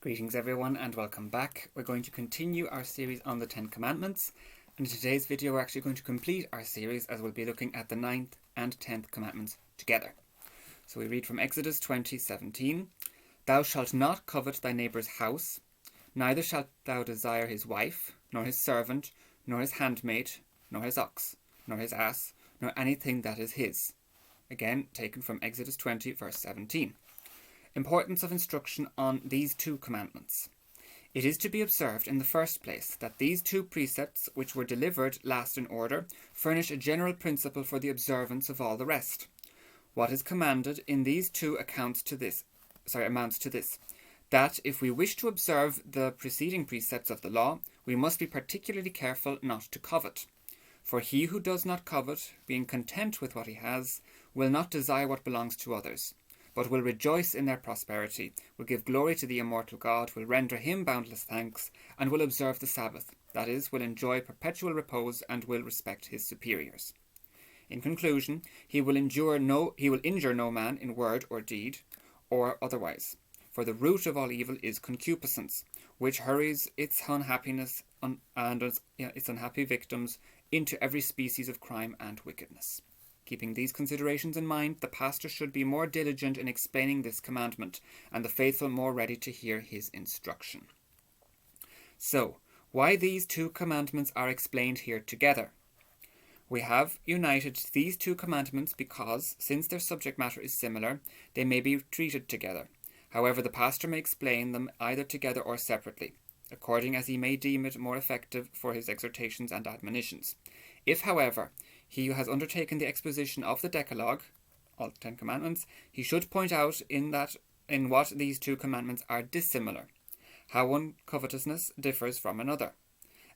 Greetings everyone and welcome back. We're going to continue our series on the 10 Commandments, and in today's video we're actually going to complete our series as we'll be looking at the 9th and 10th Commandments together. So we read from Exodus 20:17, "Thou shalt not covet thy neighbour's house, neither shalt thou desire his wife, nor his servant, nor his handmaid, nor his ox, nor his ass, nor anything that is his." Again, taken from Exodus 20 verse 17. Importance of instruction on these two commandments. It is to be observed in the first place that these two precepts, which were delivered last in order, furnish a general principle for the observance of all the rest. What is commanded in these two amounts to this, that if we wish to observe the preceding precepts of the law, we must be particularly careful not to covet. For he who does not covet, being content with what he has, will not desire what belongs to others, but will rejoice in their prosperity, will give glory to the immortal God, will render him boundless thanks, and will observe the Sabbath, that is, will enjoy perpetual repose and will respect his superiors. In conclusion, he will injure no man in word or deed, or otherwise. For the root of all evil is concupiscence, which hurries its unhappiness and its unhappy victims into every species of crime and wickedness. Keeping these considerations in mind, the pastor should be more diligent in explaining this commandment, and the faithful more ready to hear his instruction. So, why these two commandments are explained here together? We have united these two commandments because, since their subject matter is similar, they may be treated together. However, the pastor may explain them either together or separately, according as he may deem it more effective for his exhortations and admonitions. If, however, he who has undertaken the exposition of the Decalogue, all 10 commandments, he should point out in what these two commandments are dissimilar, how one covetousness differs from another.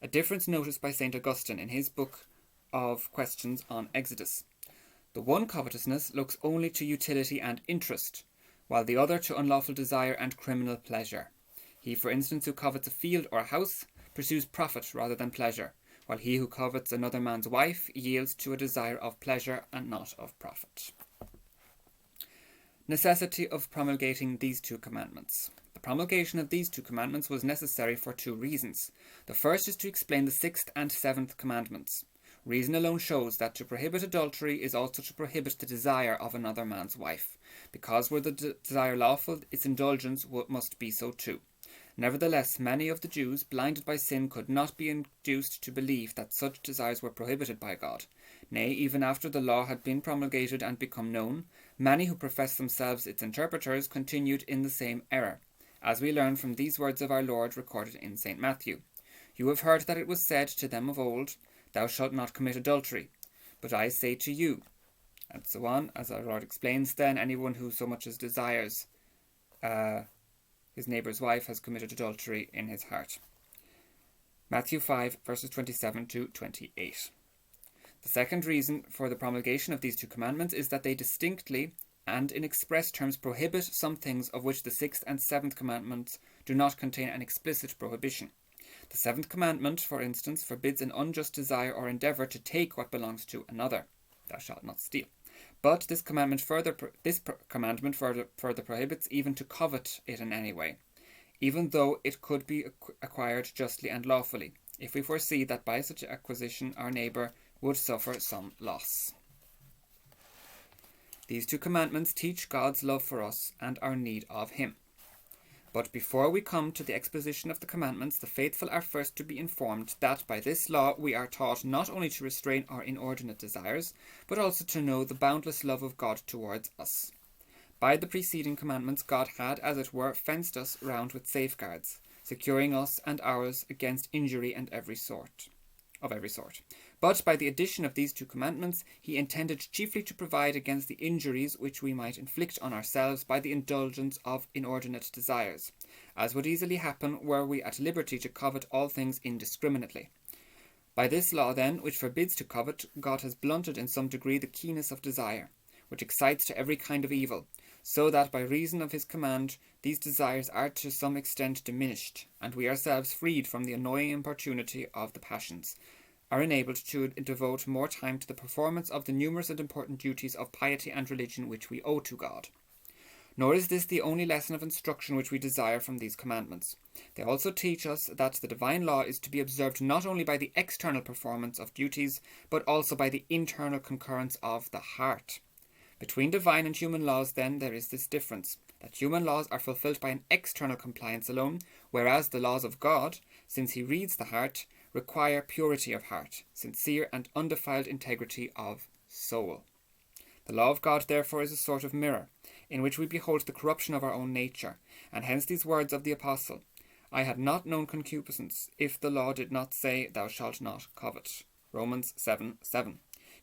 A difference noticed by St. Augustine in his book of Questions on Exodus. The one covetousness looks only to utility and interest, while the other to unlawful desire and criminal pleasure. He, for instance, who covets a field or a house, pursues profit rather than pleasure, while he who covets another man's wife yields to a desire of pleasure and not of profit. Necessity of promulgating these two commandments. The promulgation of these two commandments was necessary for two reasons. The first is to explain the 6th and 7th commandments. Reason alone shows that to prohibit adultery is also to prohibit the desire of another man's wife. Because were the desire lawful, its indulgence must be so too. Nevertheless, many of the Jews, blinded by sin, could not be induced to believe that such desires were prohibited by God. Nay, even after the law had been promulgated and become known, many who professed themselves its interpreters continued in the same error, as we learn from these words of our Lord recorded in St. Matthew. "You have heard that it was said to them of old, Thou shalt not commit adultery. But I say to you," and so on. As our Lord explains then, anyone who so much as desires his neighbour's wife has committed adultery in his heart. Matthew 5 verses 27 to 28. The second reason for the promulgation of these two commandments is that they distinctly and in express terms prohibit some things of which the 6th and 7th commandments do not contain an explicit prohibition. The 7th commandment, for instance, forbids an unjust desire or endeavour to take what belongs to another. Thou shalt not steal. But this commandment further prohibits even to covet it in any way, even though it could be acquired justly and lawfully, if we foresee that by such acquisition our neighbour would suffer some loss. These two commandments teach God's love for us and our need of him. But before we come to the exposition of the commandments, the faithful are first to be informed that by this law we are taught not only to restrain our inordinate desires, but also to know the boundless love of God towards us. By the preceding commandments, God had, as it were, fenced us round with safeguards, securing us and ours against injury of every sort. But by the addition of these two commandments, he intended chiefly to provide against the injuries which we might inflict on ourselves by the indulgence of inordinate desires, as would easily happen were we at liberty to covet all things indiscriminately. By this law, then, which forbids to covet, God has blunted in some degree the keenness of desire, which excites to every kind of evil, so that by reason of his command these desires are to some extent diminished, and we ourselves, freed from the annoying importunity of the passions, are enabled to devote more time to the performance of the numerous and important duties of piety and religion which we owe to God. Nor is this the only lesson of instruction which we desire from these commandments. They also teach us that the divine law is to be observed not only by the external performance of duties, but also by the internal concurrence of the heart. Between divine and human laws, then, there is this difference, that human laws are fulfilled by an external compliance alone, whereas the laws of God, since he reads the heart, require purity of heart, sincere and undefiled integrity of soul. The law of God, therefore, is a sort of mirror, in which we behold the corruption of our own nature, and hence these words of the Apostle, I had not known concupiscence, if the law did not say, Thou shalt not covet. Romans 7:7.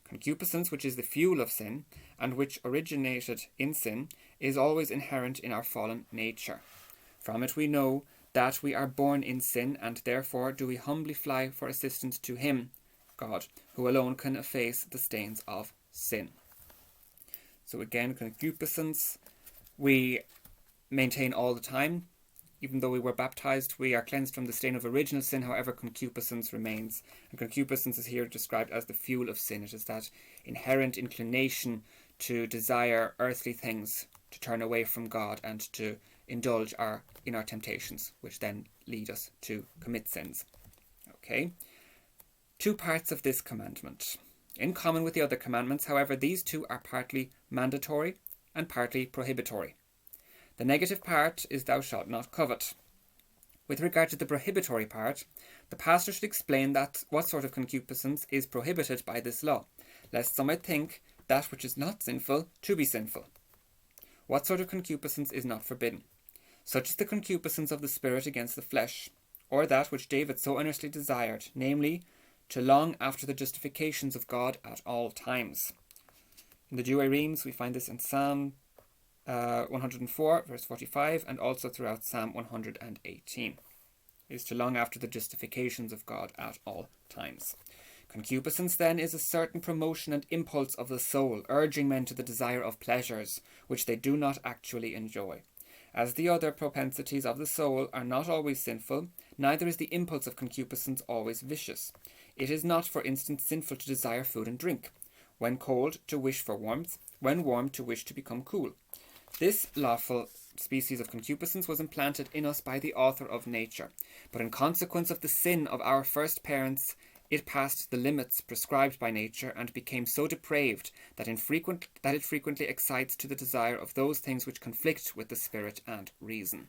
Concupiscence, which is the fuel of sin, and which originated in sin, is always inherent in our fallen nature. From it we know that we are born in sin, and therefore do we humbly fly for assistance to him, God, who alone can efface the stains of sin. So again, concupiscence we maintain all the time. Even though we were baptized, we are cleansed from the stain of original sin. However, concupiscence remains. And concupiscence is here described as the fuel of sin. It is that inherent inclination to desire earthly things, to turn away from God, and to indulge in our temptations, which then lead us to commit sins. Okay. 2 parts of this commandment. In common with the other commandments, however, these 2 are partly mandatory and partly prohibitory. The negative part is thou shalt not covet. With regard to the prohibitory part, the pastor should explain what sort of concupiscence is prohibited by this law, lest some might think that which is not sinful to be sinful. What sort of concupiscence is not forbidden? Such is the concupiscence of the spirit against the flesh, or that which David so earnestly desired, namely, to long after the justifications of God at all times. In the Douay-Rheims, we find this in Psalm 104, verse 45, and also throughout Psalm 118, is to long after the justifications of God at all times. Concupiscence, then, is a certain promotion and impulse of the soul, urging men to the desire of pleasures, which they do not actually enjoy. As the other propensities of the soul are not always sinful, neither is the impulse of concupiscence always vicious. It is not, for instance, sinful to desire food and drink, when cold to wish for warmth, when warm to wish to become cool. This lawful species of concupiscence was implanted in us by the author of nature, but in consequence of the sin of our first parents, it passed the limits prescribed by nature and became so depraved that it frequently excites to the desire of those things which conflict with the spirit and reason.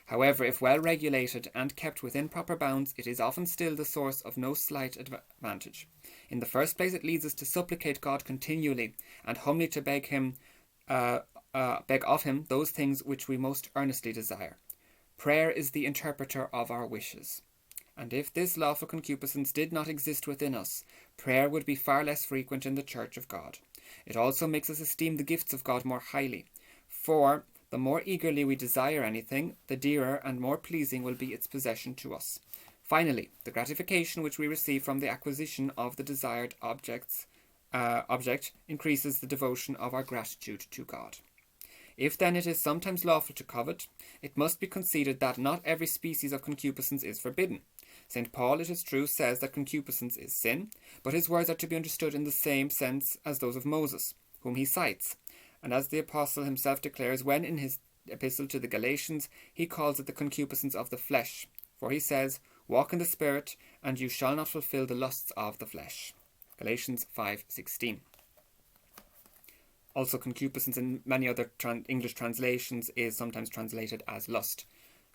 However, if well regulated and kept within proper bounds, it is often still the source of no slight advantage. In the first place, it leads us to supplicate God continually and humbly to beg of him those things which we most earnestly desire. Prayer is the interpreter of our wishes. And if this lawful concupiscence did not exist within us, prayer would be far less frequent in the Church of God. It also makes us esteem the gifts of God more highly, for the more eagerly we desire anything, the dearer and more pleasing will be its possession to us. Finally, the gratification which we receive from the acquisition of the desired object increases the devotion of our gratitude to God. If then it is sometimes lawful to covet, it must be conceded that not every species of concupiscence is forbidden. St. Paul, it is true, says that concupiscence is sin, but his words are to be understood in the same sense as those of Moses, whom he cites, and as the Apostle himself declares when in his epistle to the Galatians he calls it the concupiscence of the flesh, for he says, Walk in the Spirit, and you shall not fulfill the lusts of the flesh. Galatians 5:16. Also, concupiscence in many other English translations is sometimes translated as lust.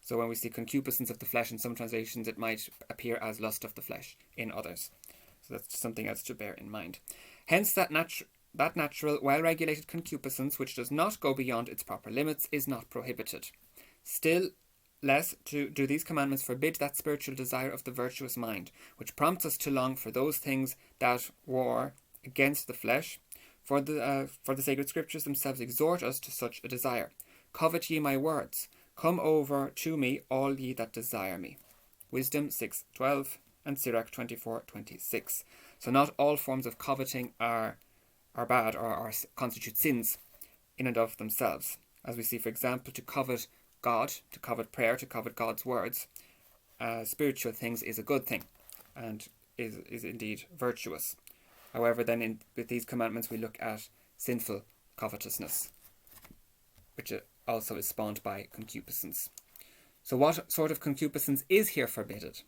So when we see concupiscence of the flesh in some translations, it might appear as lust of the flesh in others. So that's something else to bear in mind. Hence, that natural, well-regulated concupiscence, which does not go beyond its proper limits, is not prohibited. Still less do these commandments forbid that spiritual desire of the virtuous mind, which prompts us to long for those things that war against the flesh, for the sacred scriptures themselves exhort us to such a desire. Covet ye my words. Come over to me, all ye that desire me. Wisdom 6:12 and Sirach 24:26. So not all forms of coveting are bad or constitute sins in and of themselves. As we see, for example, to covet God, to covet prayer, to covet God's words, spiritual things is a good thing and is indeed virtuous. However, then with these commandments we look at sinful covetousness, which also is spawned by concupiscence. So what sort of concupiscence is here prohibited?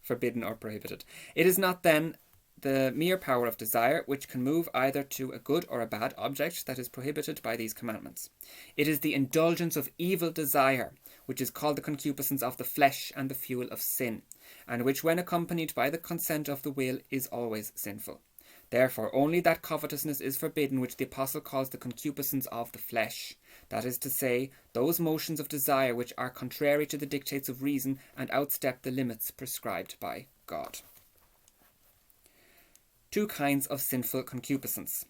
Forbidden or prohibited. It is not then the mere power of desire, which can move either to a good or a bad object, that is prohibited by these commandments. It is the indulgence of evil desire, which is called the concupiscence of the flesh and the fuel of sin, and which, when accompanied by the consent of the will, is always sinful. Therefore, only that covetousness is forbidden which the Apostle calls the concupiscence of the flesh, that is to say, those motions of desire which are contrary to the dictates of reason and outstep the limits prescribed by God. Two kinds of sinful concupiscence.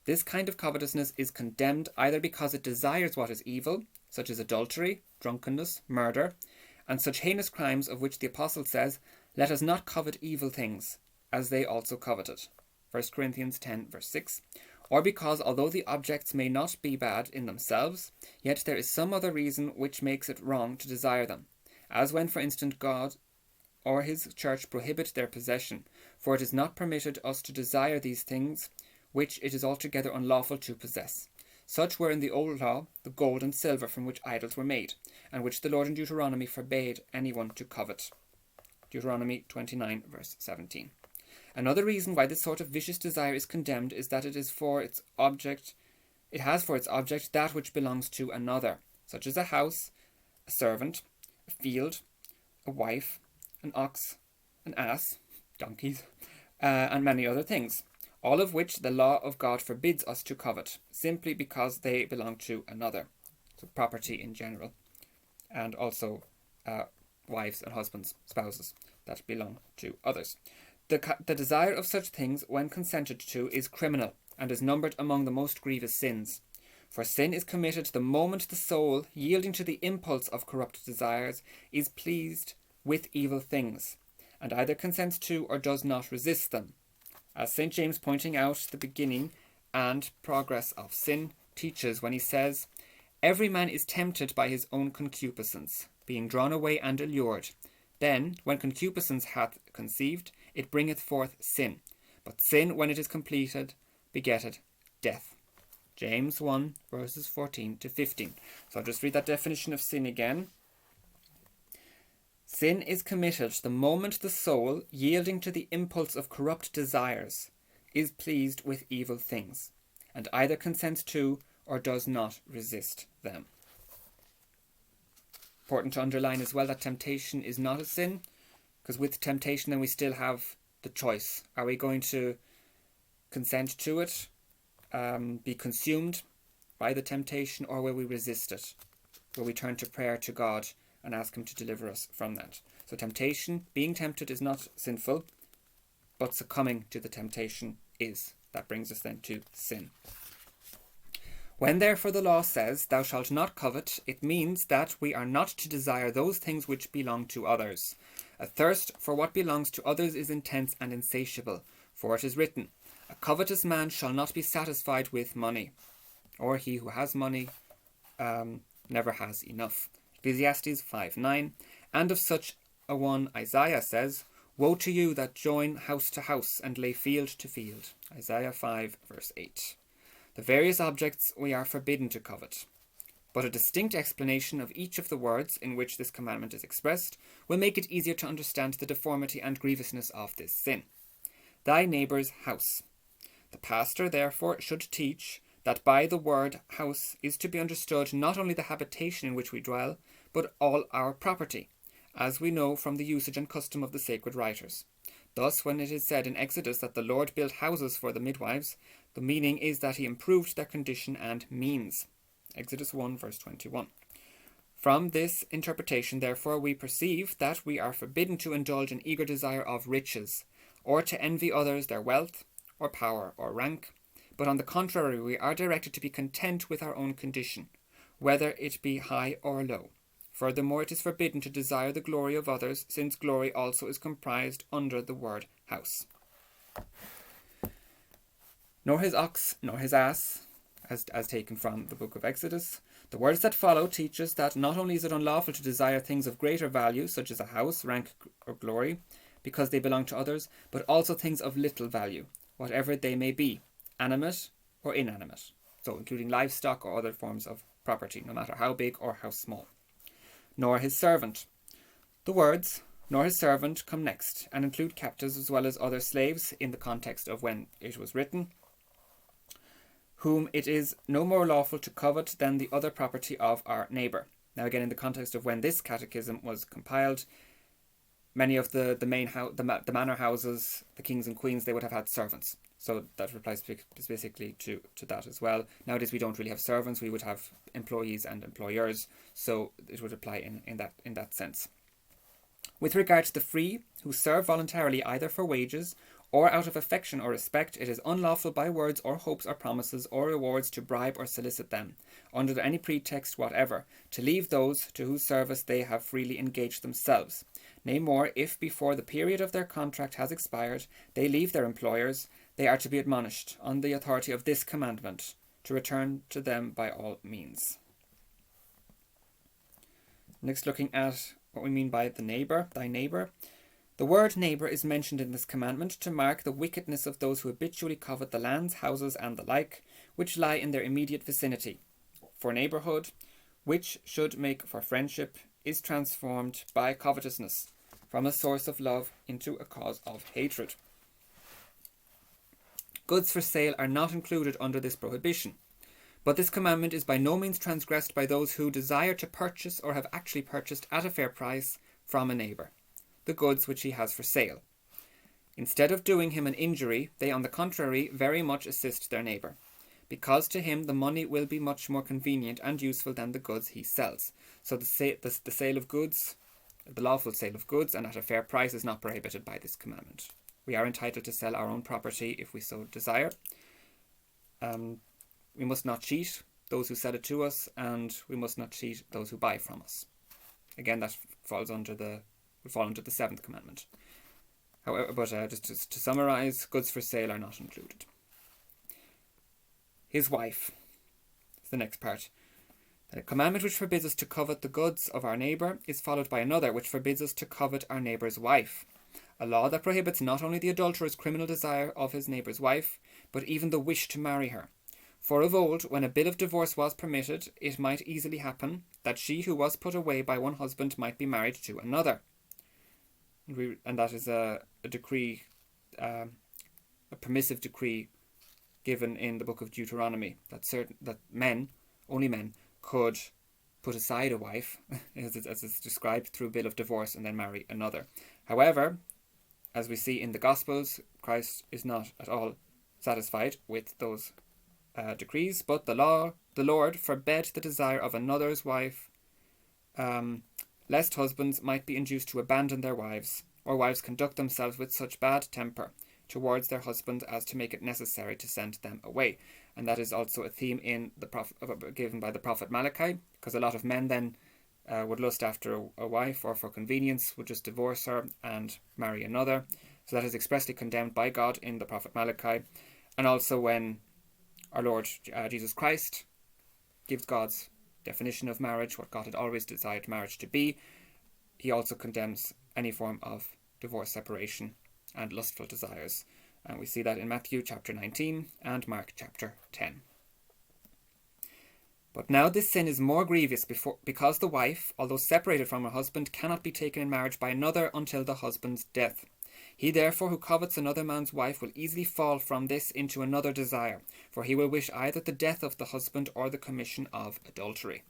This kind of covetousness is condemned either because it desires what is evil, such as adultery, drunkenness, murder, and such heinous crimes of which the Apostle says, "Let us not covet evil things, as they also coveted." 1 Corinthians 10 verse 6. Or because, although the objects may not be bad in themselves, yet there is some other reason which makes it wrong to desire them, as when, for instance, God or his church prohibit their possession, for it is not permitted us to desire these things which it is altogether unlawful to possess. Such were in the old law the gold and silver from which idols were made, and which the Lord in Deuteronomy forbade anyone to covet. Deuteronomy 29 verse 17. Another reason why this sort of vicious desire is condemned is that it has for its object that which belongs to another, such as a house, a servant, a field, a wife, an ox, an ass, donkeys, and many other things, all of which the law of God forbids us to covet, simply because they belong to another. So property in general, and also wives and husbands, spouses, that belong to others. The desire of such things, when consented to, is criminal, and is numbered among the most grievous sins. For sin is committed the moment the soul, yielding to the impulse of corrupt desires, is pleased with evil things, and either consents to or does not resist them. As St. James, pointing out the beginning and progress of sin, teaches when he says, "Every man is tempted by his own concupiscence, being drawn away and allured. Then, when concupiscence hath conceived, it bringeth forth sin. But sin, when it is completed, begetteth death." James 1, verses 14 to 15. So I'll just read that definition of sin again. Sin is committed the moment the soul, yielding to the impulse of corrupt desires, is pleased with evil things, and either consents to or does not resist them. Important to underline as well that temptation is not a sin, because with temptation then we still have the choice. Are we going to consent to it, be consumed by the temptation, or will we resist it? Will we turn to prayer to God and ask him to deliver us from that? So temptation, being tempted, is not sinful, but succumbing to the temptation is. That brings us then to sin. When therefore the law says, "Thou shalt not covet," it means that we are not to desire those things which belong to others. A thirst for what belongs to others is intense and insatiable, for it is written, "A covetous man shall not be satisfied with money," or "He who has money never has enough." Ecclesiastes 5:9. And of such a one Isaiah says, "Woe to you that join house to house and lay field to field." Isaiah 5 verse 8. The various objects we are forbidden to covet. But a distinct explanation of each of the words in which this commandment is expressed will make it easier to understand the deformity and grievousness of this sin. Thy neighbour's house. The pastor, therefore, should teach that by the word house is to be understood not only the habitation in which we dwell, but all our property, as we know from the usage and custom of the sacred writers. Thus, when it is said in Exodus that the Lord built houses for the midwives, the meaning is that he improved their condition and means. Exodus 1 verse 21. From this interpretation, therefore, we perceive that we are forbidden to indulge in eager desire of riches, or to envy others their wealth, or power, or rank, but on the contrary we are directed to be content with our own condition, whether it be high or low. Furthermore, it is forbidden to desire the glory of others, since glory also is comprised under the word house. Nor his ox, nor his ass, as taken from the book of Exodus. The words that follow teach us that not only is it unlawful to desire things of greater value, such as a house, rank, or glory, because they belong to others, but also things of little value, whatever they may be, animate or inanimate. so including livestock or other forms of property, no matter how big or how small. Nor his servant. The words, nor his servant, come next, and include captives as well as other slaves in the context of when it was written, whom it is no more lawful to covet than the other property of our neighbour. Now again, in the context of when this catechism was compiled, many of the manor houses, the kings and queens, they would have had servants. So that applies specifically to that as well. Nowadays we don't really have servants, we would have employees and employers, so it would apply in that sense. With regard to the free, who serve voluntarily either for wages or out of affection or respect, it is unlawful by words or hopes or promises or rewards to bribe or solicit them, under any pretext whatever, to leave those to whose service they have freely engaged themselves. Nay more, if before the period of their contract has expired, they leave their employers, they are to be admonished, on the authority of this commandment, to return to them by all means. Next, looking at what we mean by the neighbour, thy neighbour. The word neighbour is mentioned in this commandment to mark the wickedness of those who habitually covet the lands, houses, and the like, which lie in their immediate vicinity. For neighbourhood, which should make for friendship, is transformed by covetousness, from a source of love into a cause of hatred. Goods for sale are not included under this prohibition, but this commandment is by no means transgressed by those who desire to purchase or have actually purchased at a fair price from a neighbour the goods which he has for sale. Instead of doing him an injury, they on the contrary very much assist their neighbour, because to him the money will be much more convenient and useful than the goods he sells. So the sale of goods, the lawful sale of goods and at a fair price is not prohibited by this commandment. We are entitled to sell our own property if we so desire. We must not cheat those who sell it to us, and we must not cheat those who buy from us. Again, that would fall under the seventh commandment. However, but just to summarise, goods for sale are not included. His wife is the next part. A commandment which forbids us to covet the goods of our neighbour is followed by another which forbids us to covet our neighbour's wife. A law that prohibits not only the adulterer's criminal desire of his neighbour's wife, but even the wish to marry her. For of old, when a bill of divorce was permitted, it might easily happen that she who was put away by one husband might be married to another. And that is a decree, a permissive decree given in the book of Deuteronomy, that only men, could put aside a wife, as it's described, through a bill of divorce and then marry another. However, as we see in the Gospels, Christ is not at all satisfied with those decrees, but the Lord forbade the desire of another's wife, lest husbands might be induced to abandon their wives, or wives conduct themselves with such bad temper towards their husbands as to make it necessary to send them away. And that is also a theme in given by the prophet Malachi, because a lot of men then would lust after a wife, or for convenience would just divorce her and marry another. So that is expressly condemned by God in the prophet Malachi. And also when our Lord Jesus Christ gives God's definition of marriage, what God had always desired marriage to be, he also condemns any form of divorce, separation and lustful desires. And we see that in Matthew chapter 19 and Mark chapter 10. But now this sin is more grievous because the wife, although separated from her husband, cannot be taken in marriage by another until the husband's death. He therefore who covets another man's wife will easily fall from this into another desire, for he will wish either the death of the husband or the commission of adultery.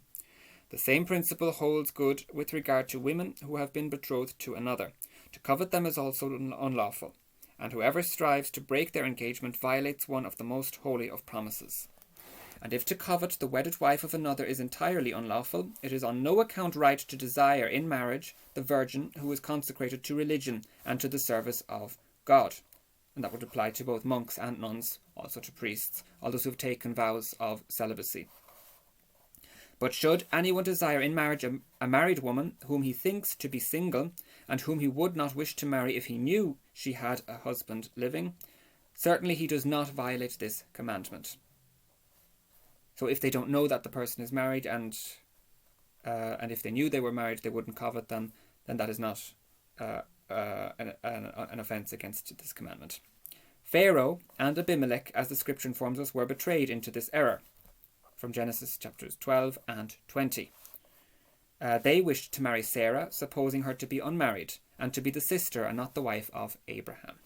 The same principle holds good with regard to women who have been betrothed to another. To covet them is also unlawful, and whoever strives to break their engagement violates one of the most holy of promises. And if to covet the wedded wife of another is entirely unlawful, it is on no account right to desire in marriage the virgin who is consecrated to religion and to the service of God. And that would apply to both monks and nuns, also to priests, all those who have taken vows of celibacy. But should anyone desire in marriage a married woman whom he thinks to be single, and whom he would not wish to marry if he knew she had a husband living, certainly he does not violate this commandment. So if they don't know that the person is married, and if they knew they were married, they wouldn't covet them, then that is not an offence against this commandment. Pharaoh and Abimelech, as the scripture informs us, were betrayed into this error. from Genesis chapters 12 and 20. They wished to marry Sarah, supposing her to be unmarried, and to be the sister and not the wife of Abraham.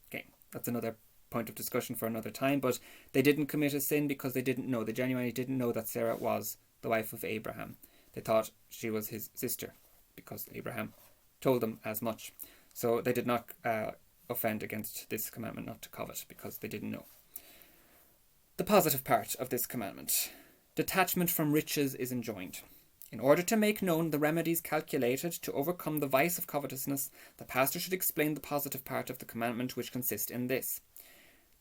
Okay, that's another point of discussion for another time, but they didn't commit a sin because they didn't know. They genuinely didn't know that Sarah was the wife of Abraham. They thought she was his sister because Abraham told them as much. So they did not offend against this commandment not to covet because they didn't know. The positive part of this commandment. Detachment from riches is enjoined. In order to make known the remedies calculated to overcome the vice of covetousness, the pastor should explain the positive part of the commandment, which consists in this: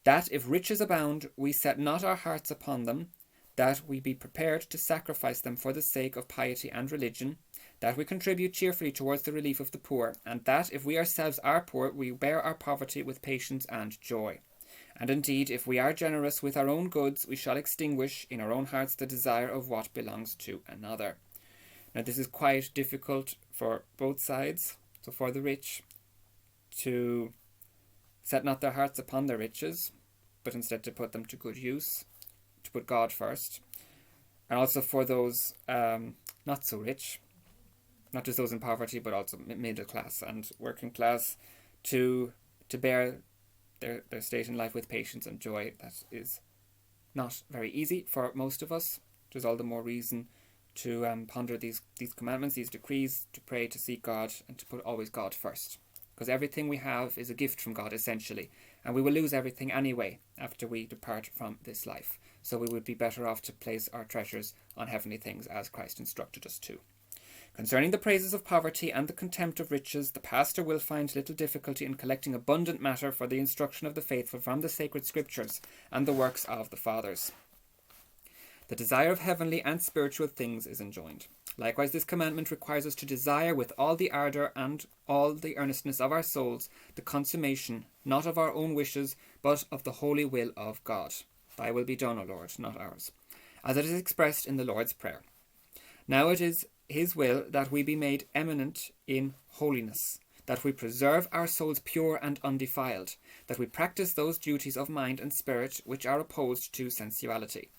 that if riches abound, we set not our hearts upon them, that we be prepared to sacrifice them for the sake of piety and religion, that we contribute cheerfully towards the relief of the poor, and that if we ourselves are poor, we bear our poverty with patience and joy. And indeed, if we are generous with our own goods, we shall extinguish in our own hearts the desire of what belongs to another. Now, this is quite difficult for both sides. So for the rich to set not their hearts upon their riches, but instead to put them to good use, to put God first. And also for those not so rich, not just those in poverty, but also middle class and working class, to bear their state in life with patience and joy. That is not very easy for most of us. There's all the more reason to ponder these commandments, these decrees, to pray, to seek God, and to put always God first. Because everything we have is a gift from God, essentially. And we will lose everything anyway after we depart from this life. So we would be better off to place our treasures on heavenly things, as Christ instructed us to. Concerning the praises of poverty and the contempt of riches, the pastor will find little difficulty in collecting abundant matter for the instruction of the faithful from the sacred scriptures and the works of the fathers. The desire of heavenly and spiritual things is enjoined. Likewise, this commandment requires us to desire with all the ardour and all the earnestness of our souls the consummation, not of our own wishes, but of the holy will of God. Thy will be done, O Lord, not ours. As it is expressed in the Lord's Prayer. Now it is his will that we be made eminent in holiness, that we preserve our souls pure and undefiled, that we practice those duties of mind and spirit which are opposed to sensuality,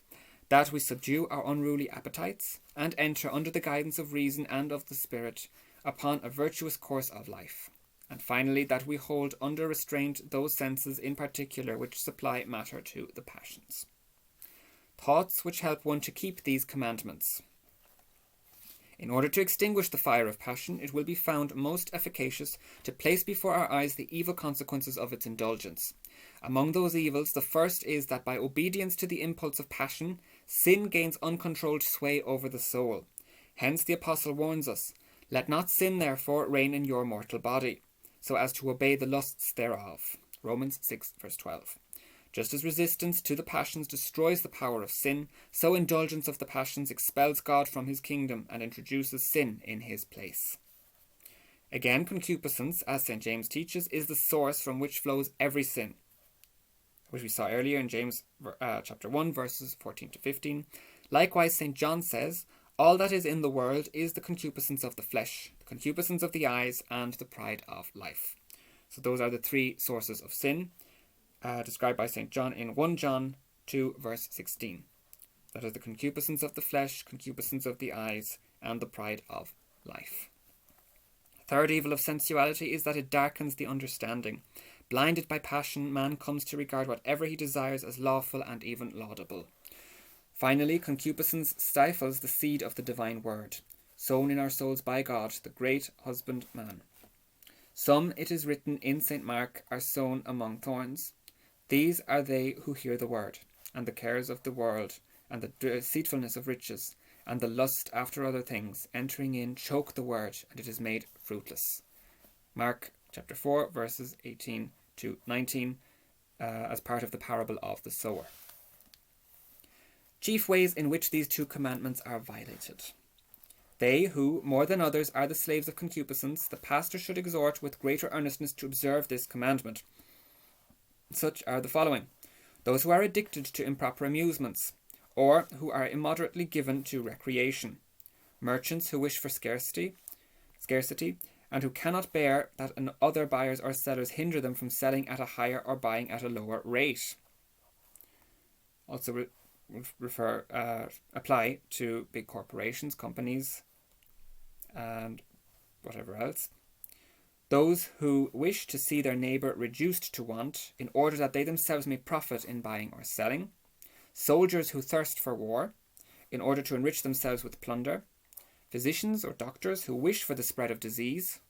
that we subdue our unruly appetites, and enter under the guidance of reason and of the Spirit upon a virtuous course of life. And finally, that we hold under restraint those senses in particular which supply matter to the passions. Thoughts which help one to keep these commandments. In order to extinguish the fire of passion, it will be found most efficacious to place before our eyes the evil consequences of its indulgence. Among those evils, the first is that by obedience to the impulse of passion, sin gains uncontrolled sway over the soul. Hence the apostle warns us, "Let not sin therefore reign in your mortal body, so as to obey the lusts thereof." Romans 6 verse 12. Just as resistance to the passions destroys the power of sin, so indulgence of the passions expels God from his kingdom and introduces sin in his place. Again, concupiscence, as St. James teaches, is the source from which flows every sin, which we saw earlier in James chapter 1, verses 14 to 15. Likewise, St. John says, "All that is in the world is the concupiscence of the flesh, the concupiscence of the eyes, and the pride of life." So those are the three sources of sin, described by St. John in 1 John 2, verse 16. That is the concupiscence of the flesh, concupiscence of the eyes, and the pride of life. The third evil of sensuality is that it darkens the understanding. Blinded by passion, man comes to regard whatever he desires as lawful and even laudable. Finally, concupiscence stifles the seed of the divine word, sown in our souls by God, the great husbandman. Some, it is written in St. Mark, are sown among thorns. These are they who hear the word, and the cares of the world, and the deceitfulness of riches, and the lust after other things, entering in, choke the word, and it is made fruitless. Mark chapter 4, verses 18 to 19, as part of the parable of the sower. Chief ways in which these two commandments are violated. They who, more than others, are the slaves of concupiscence, the pastor should exhort with greater earnestness to observe this commandment. Such are the following: those who are addicted to improper amusements, or who are immoderately given to recreation, merchants who wish for scarcity, and who cannot bear that other buyers or sellers hinder them from selling at a higher or buying at a lower rate. Also apply to big corporations, companies, and whatever else. Those who wish to see their neighbour reduced to want in order that they themselves may profit in buying or selling. Soldiers who thirst for war in order to enrich themselves with plunder. Physicians or doctors who wish for the spread of disease.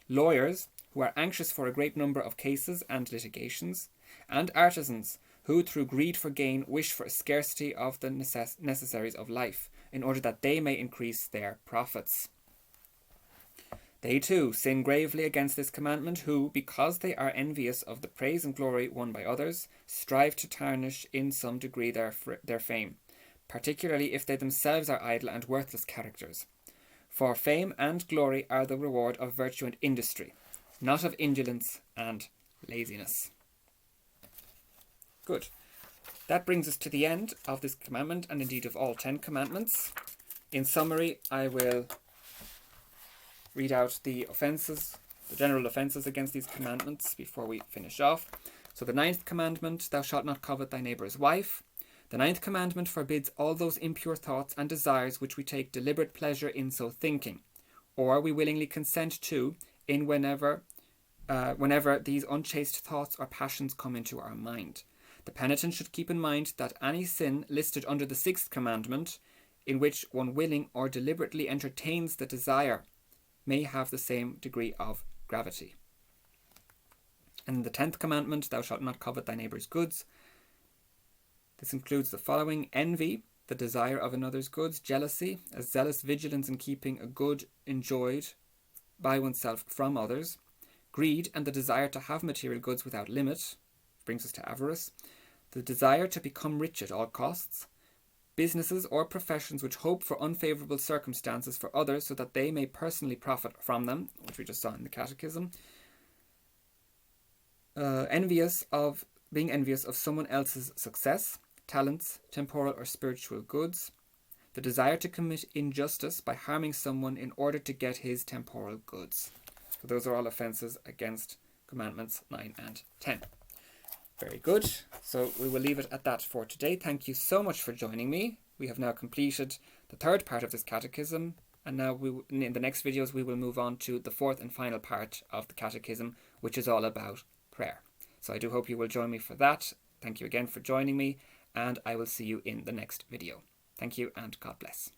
Lawyers who are anxious for a great number of cases and litigations. And artisans who through greed for gain wish for a scarcity of the necessaries of life in order that they may increase their profits. They too sin gravely against this commandment, who, because they are envious of the praise and glory won by others, strive to tarnish in some degree their fame, particularly if they themselves are idle and worthless characters. For fame and glory are the reward of virtue and industry, not of indolence and laziness. Good. That brings us to the end of this commandment, and indeed of all 10 commandments. In summary, I will read out the offences, the general offences against these commandments before we finish off. So the 9th commandment, thou shalt not covet thy neighbour's wife. The 9th commandment forbids all those impure thoughts and desires which we take deliberate pleasure in so thinking, or we willingly consent to, whenever these unchaste thoughts or passions come into our mind. The penitent should keep in mind that any sin listed under the 6th commandment, in which one willing or deliberately entertains the desire, may have the same degree of gravity. And the 10th commandment, thou shalt not covet thy neighbour's goods. This includes the following: envy, the desire of another's goods; jealousy, a zealous vigilance in keeping a good enjoyed by oneself from others; greed, and the desire to have material goods without limit, brings us to avarice; the desire to become rich at all costs; businesses or professions which hope for unfavourable circumstances for others so that they may personally profit from them, which we just saw in the Catechism; being envious of someone else's success, talents, temporal or spiritual goods; the desire to commit injustice by harming someone in order to get his temporal goods. So those are all offences against commandments 9 and 10. Very good. So we will leave it at that for today. Thank you so much for joining me. We have now completed the 3rd part of this catechism, and now in the next videos we will move on to the 4th and final part of the catechism, which is all about prayer. So I do hope you will join me for that. Thank you again for joining me, and I will see you in the next video. Thank you, and God bless.